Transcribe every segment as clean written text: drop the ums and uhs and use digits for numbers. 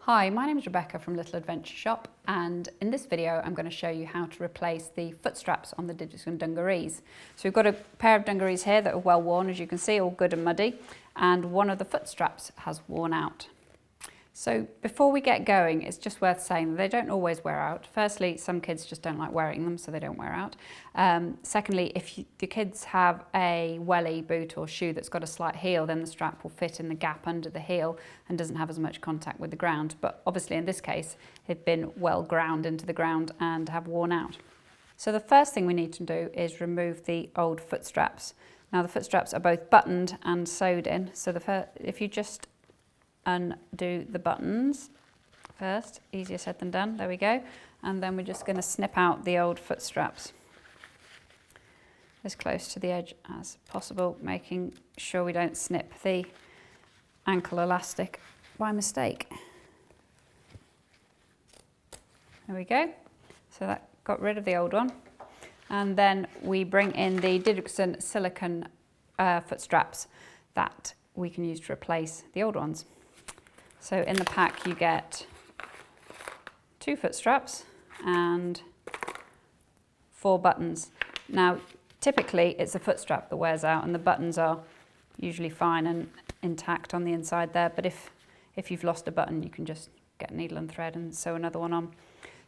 Hi, my name is Rebecca from Little Adventure Shop, and in this video I'm going to show you how to replace the foot straps on the Didriksons Dungarees. So we've got a pair of dungarees here that are well worn, as you can see, all good and muddy, and one of the foot straps has worn out. So before we get going, it's just worth saying that they don't always wear out. Firstly, some kids just don't like wearing them, so they don't wear out. Secondly, if the kids have a welly boot or shoe that's got a slight heel, then the strap will fit in the gap under the heel and doesn't have as much contact with the ground. But obviously in this case, they've been well ground into the ground and have worn out. So the first thing we need to do is remove the old foot straps. Now the foot straps are both buttoned and sewed in, so if you just undo the buttons first, easier said than done, there we go, and then we're just going to snip out the old foot straps as close to the edge as possible, making sure we don't snip the ankle elastic by mistake. There we go, so that got rid of the old one, and then we bring in the Didriksons silicone foot straps that we can use to replace the old ones. So in the pack you get 2 foot straps and 4 buttons. Now typically it's the foot strap that wears out and the buttons are usually fine and intact on the inside there, but if you've lost a button you can just get a needle and thread and sew another one on.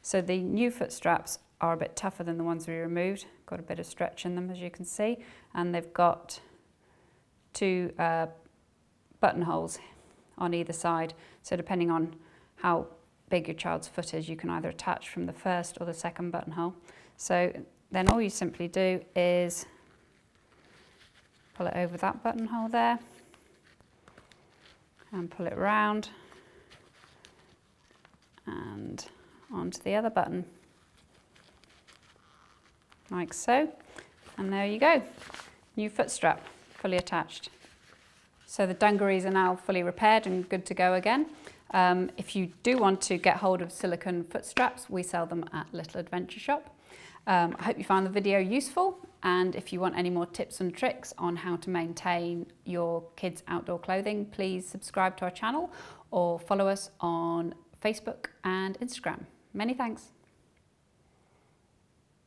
So the new foot straps are a bit tougher than the ones we removed, got a bit of stretch in them as you can see, and they've got 2 buttonholes on either side, so depending on how big your child's foot is you can either attach from the first or the second buttonhole. So then all you simply do is pull it over that buttonhole there and pull it round and onto the other button like so, and there you go, new foot strap fully attached. So the dungarees are now fully repaired and good to go again. If you do want to get hold of silicone foot straps, we sell them at Little Adventure Shop. I hope you found the video useful, and if you want any more tips and tricks on how to maintain your kids' outdoor clothing, please subscribe to our channel or follow us on Facebook and Instagram. Many thanks.